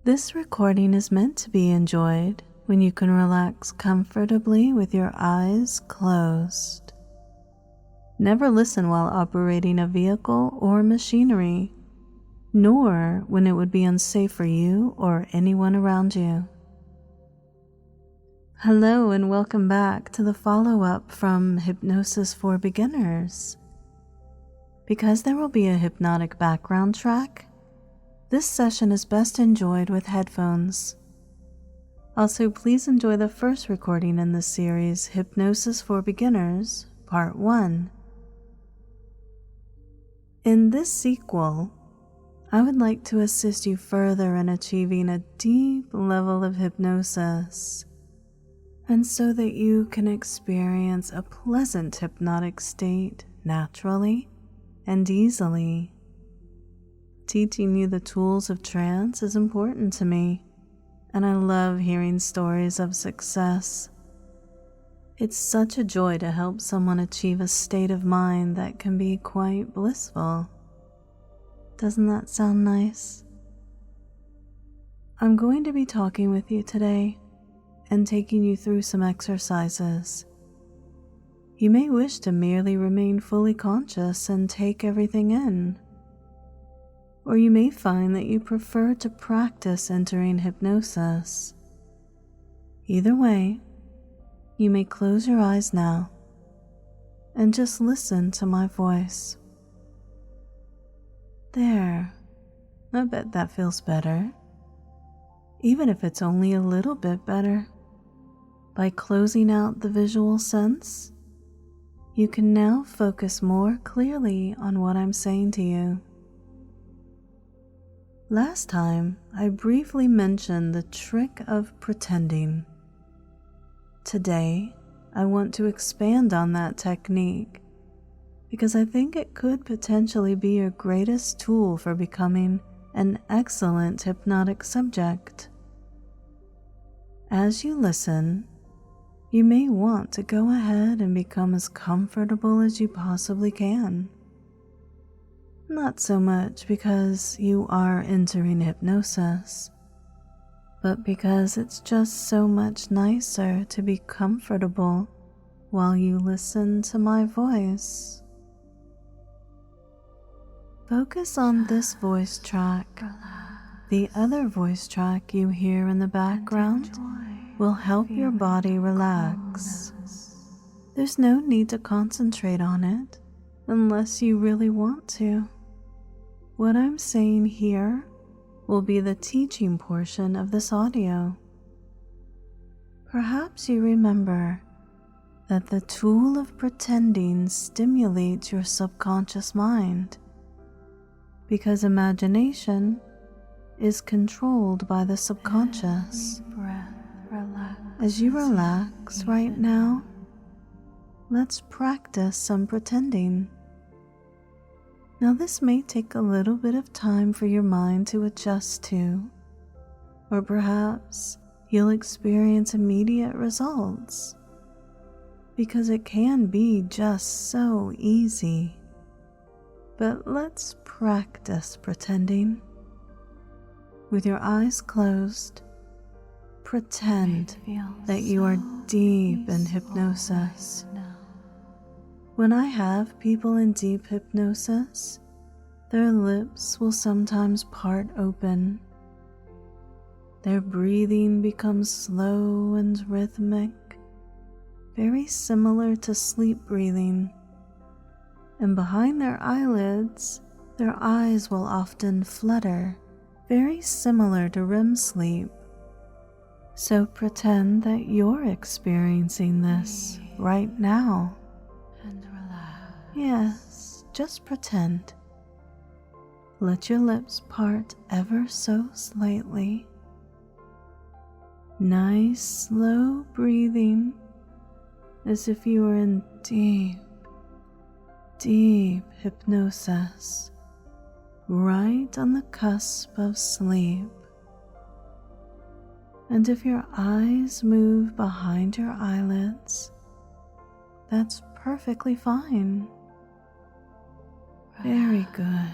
This recording is meant to be enjoyed when you can relax comfortably with your eyes closed. Never listen while operating a vehicle or machinery, nor when it would be unsafe for you or anyone around you. Hello and welcome back to the follow-up from Hypnosis for Beginners. Because there will be a hypnotic background track, this session is best enjoyed with headphones. Also, please enjoy the first recording in this series, Hypnosis for Beginners, Part 1. In this sequel, I would like to assist you further in achieving a deep level of hypnosis, and so that you can experience a pleasant hypnotic state naturally and easily. Teaching you the tools of trance is important to me, and I love hearing stories of success. It's such a joy to help someone achieve a state of mind that can be quite blissful. Doesn't that sound nice? I'm going to be talking with you today and taking you through some exercises. You may wish to merely remain fully conscious and take everything in. Or you may find that you prefer to practice entering hypnosis. Either way, you may close your eyes now and just listen to my voice. There, I bet that feels better. Even if it's only a little bit better. By closing out the visual sense, you can now focus more clearly on what I'm saying to you. Last time, I briefly mentioned the trick of pretending. Today, I want to expand on that technique because I think it could potentially be your greatest tool for becoming an excellent hypnotic subject. As you listen, you may want to go ahead and become as comfortable as you possibly can. Not so much because you are entering hypnosis, but because it's just so much nicer to be comfortable while you listen to my voice. Focus on this voice track. The other voice track you hear in the background will help your body relax. There's no need to concentrate on it unless you really want to. What I'm saying here will be the teaching portion of this audio. Perhaps you remember that the tool of pretending stimulates your subconscious mind because imagination is controlled by the subconscious. As you relax right now, let's practice some pretending. Now this may take a little bit of time for your mind to adjust to, or perhaps you'll experience immediate results, because it can be just so easy. But let's practice pretending. With your eyes closed, pretend that you are deep in hypnosis. When I have people in deep hypnosis, their lips will sometimes part open. Their breathing becomes slow and rhythmic, very similar to sleep breathing. And behind their eyelids, their eyes will often flutter, very similar to REM sleep. So pretend that you're experiencing this right now. Yes, just pretend. Let your lips part ever so slightly. Nice, slow breathing, as if you were in deep, deep hypnosis, right on the cusp of sleep. And if your eyes move behind your eyelids, that's perfectly fine. Very good.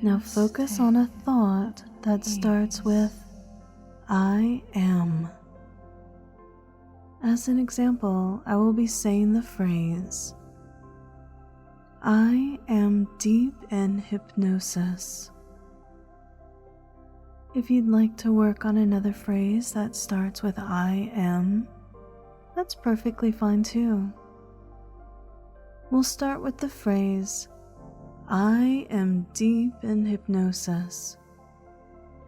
Now focus on a thought that starts with I am. As an example, I will be saying the phrase, I am deep in hypnosis. If you'd like to work on another phrase that starts with I am, that's perfectly fine too. We'll start with the phrase, I am deep in hypnosis.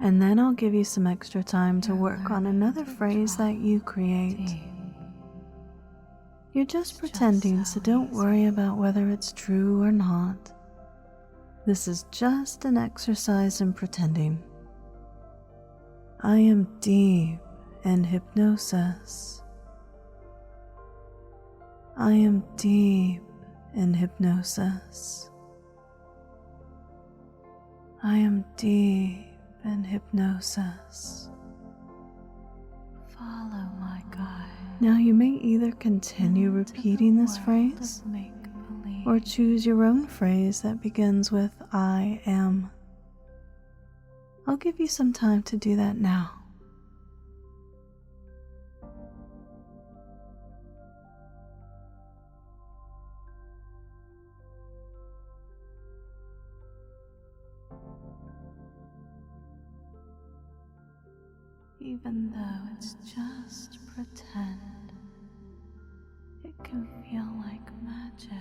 And then I'll give you some extra time to work on another phrase that you create. You're just pretending, so don't worry about whether it's true or not. This is just an exercise in pretending. I am deep in hypnosis. I am deep in hypnosis. I am deep in hypnosis. Follow my guide. Now you may either continue repeating this phrase or choose your own phrase that begins with I am. I'll give you some time to do that now. Even though it's just pretend, it can feel like magic.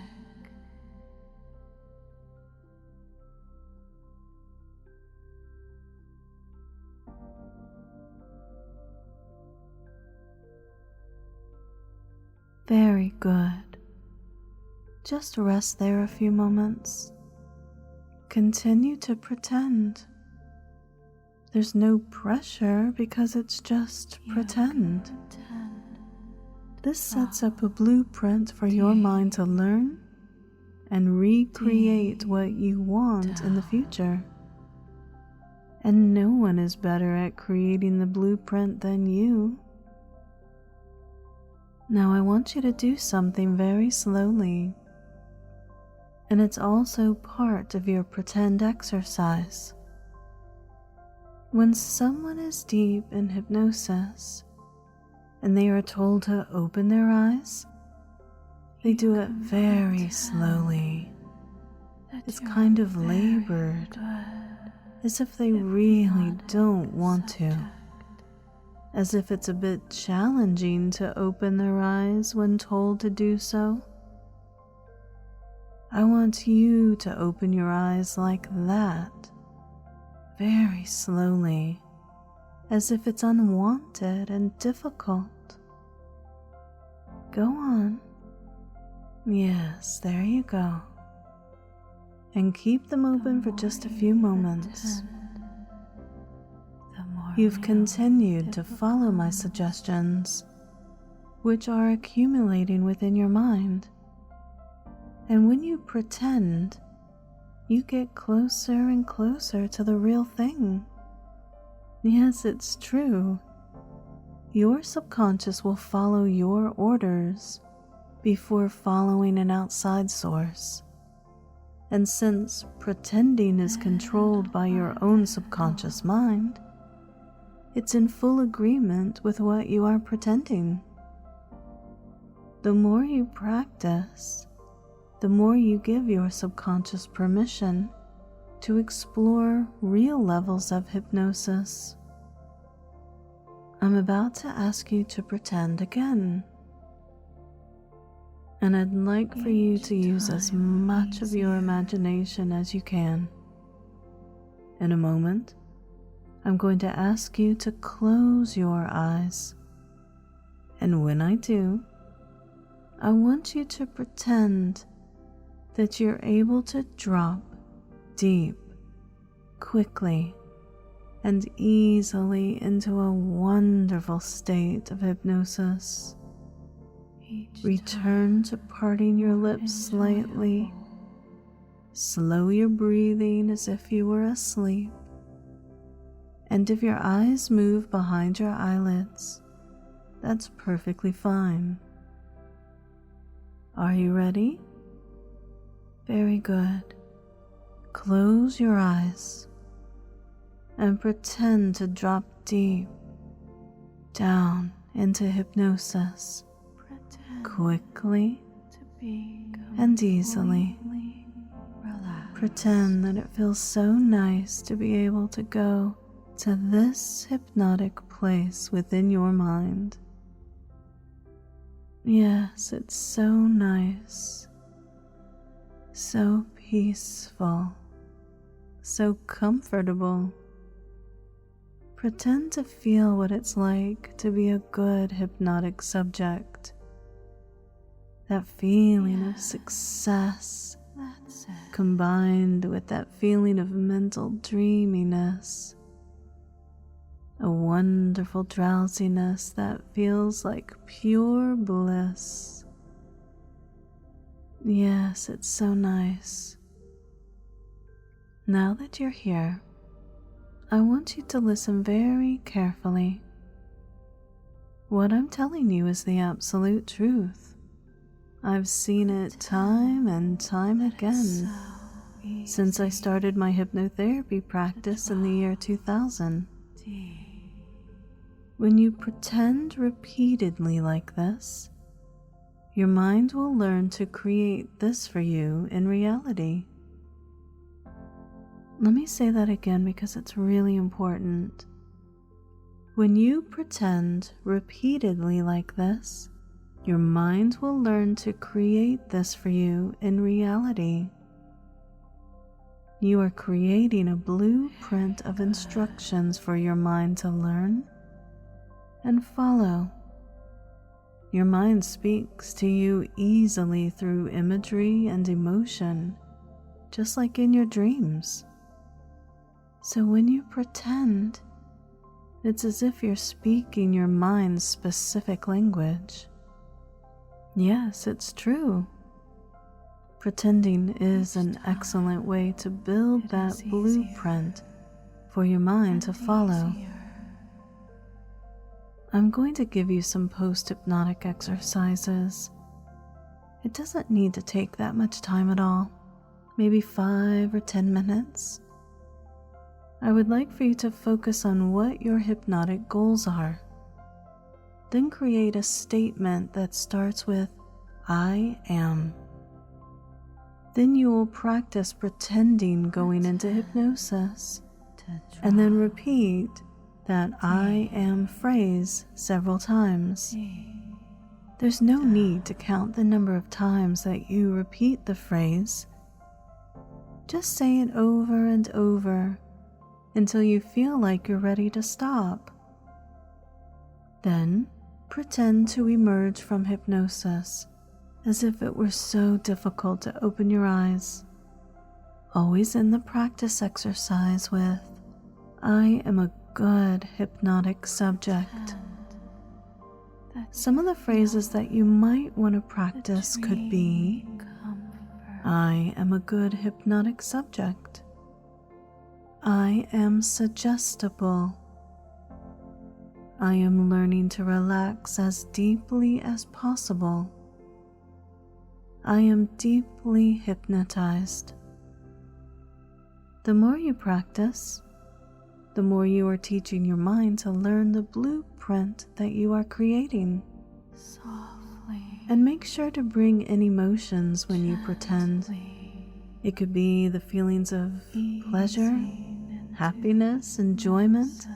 Very good. Just rest there a few moments. Continue to pretend. There's no pressure because it's just pretend. This sets up a blueprint for your mind to learn and recreate what you want in the future. And no one is better at creating the blueprint than you. Now I want you to do something very slowly, and it's also part of your pretend exercise. When someone is deep in hypnosis and they are told to open their eyes, they do it very slowly. It's kind of labored, as if they really don't want to, as if it's a bit challenging to open their eyes when told to do so. I want you to open your eyes like that, very slowly, as if it's unwanted and difficult. Go on. Yes, there you go. And keep them open for just a few moments. You've continued to follow my suggestions, which are accumulating within your mind. And when you pretend, you get closer and closer to the real thing. Yes, it's true. Your subconscious will follow your orders before following an outside source. And since pretending is controlled by your own subconscious mind, it's in full agreement with what you are pretending. The more you practice, the more you give your subconscious permission to explore real levels of hypnosis. I'm about to ask you to pretend again. And I'd like for you to use as much of your imagination as you can. In a moment, I'm going to ask you to close your eyes. And when I do, I want you to pretend that you're able to drop deep, quickly, and easily into a wonderful state of hypnosis. Return to parting your lips slightly. Slow your breathing as if you were asleep. And if your eyes move behind your eyelids, that's perfectly fine. Are you ready? Very good. close your eyes and pretend to drop deep down into hypnosis quickly and easily. Pretend that it feels so nice to be able to go to this hypnotic place within your mind. Yes, it's so nice, so peaceful, so comfortable. Pretend to feel what it's like to be a good hypnotic subject. That feeling of success combined with that feeling of mental dreaminess. A wonderful drowsiness that feels like pure bliss. Yes, it's so nice. Now that you're here, I want you to listen very carefully. What I'm telling you is the absolute truth. I've seen it time and time again since I started my hypnotherapy practice in the year 2000. When you pretend repeatedly like this, your mind will learn to create this for you in reality. Let me say that again because it's really important. When you pretend repeatedly like this, your mind will learn to create this for you in reality. You are creating a blueprint of instructions for your mind to learn and follow. Your mind speaks to you easily through imagery and emotion, just like in your dreams. So when you pretend, it's as if you're speaking your mind's specific language. Yes, it's true. Pretending is an excellent way to build that blueprint for your mind to follow. I'm going to give you some post-hypnotic exercises. It doesn't need to take that much time at all, maybe 5 or 10 minutes. I would like for you to focus on what your hypnotic goals are. Then create a statement that starts with, I am. Then you will practice pretending going into hypnosis, and then repeat that I am phrase several times. There's no need to count the number of times that you repeat the phrase. Just say it over and over until you feel like you're ready to stop. Then pretend to emerge from hypnosis as if it were so difficult to open your eyes. Always in the practice exercise with, I am a good hypnotic subject. Some of the phrases that you might want to practice could be, I am a good hypnotic subject. I am suggestible. I am learning to relax as deeply as possible. I am deeply hypnotized. The more you practice, the more you are teaching your mind to learn the blueprint that you are creating. And make sure to bring in emotions when you pretend. It could be the feelings of pleasure, happiness, enjoyment.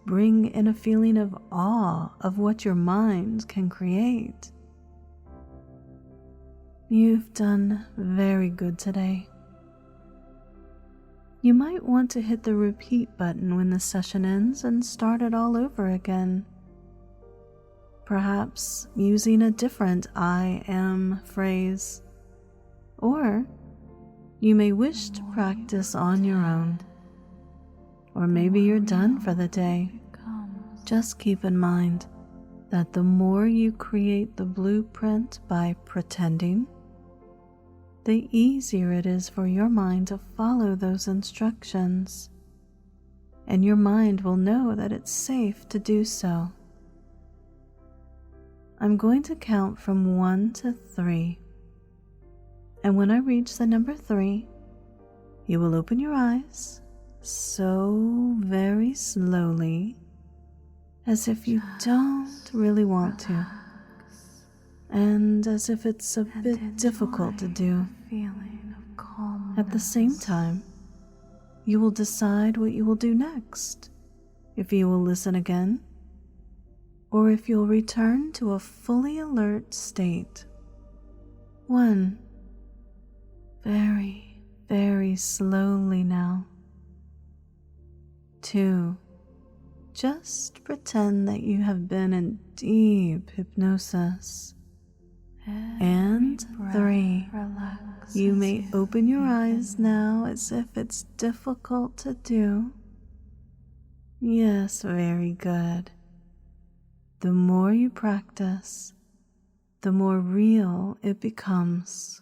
Bring in a feeling of awe of what your mind can create. You've done very good today. You might want to hit the repeat button when the session ends and start it all over again. Perhaps using a different I am phrase. Or you may wish to practice on your own. Or maybe you're done for the day. Just keep in mind that the more you create the blueprint by pretending, the easier it is for your mind to follow those instructions, and your mind will know that it's safe to do so. I'm going to count from 1 to 3, and when I reach the number 3, You will open your eyes so very slowly, as if you don't really want to, and as if it's a bit difficult to do. At the same time, you will decide what you will do next, if you will listen again, or if you'll return to a fully alert state. 1. Very, very slowly now. 2. Just pretend that you have been in deep hypnosis. And 3. You may open your eyes now as if it's difficult to do. Yes, very good. The more you practice, the more real it becomes.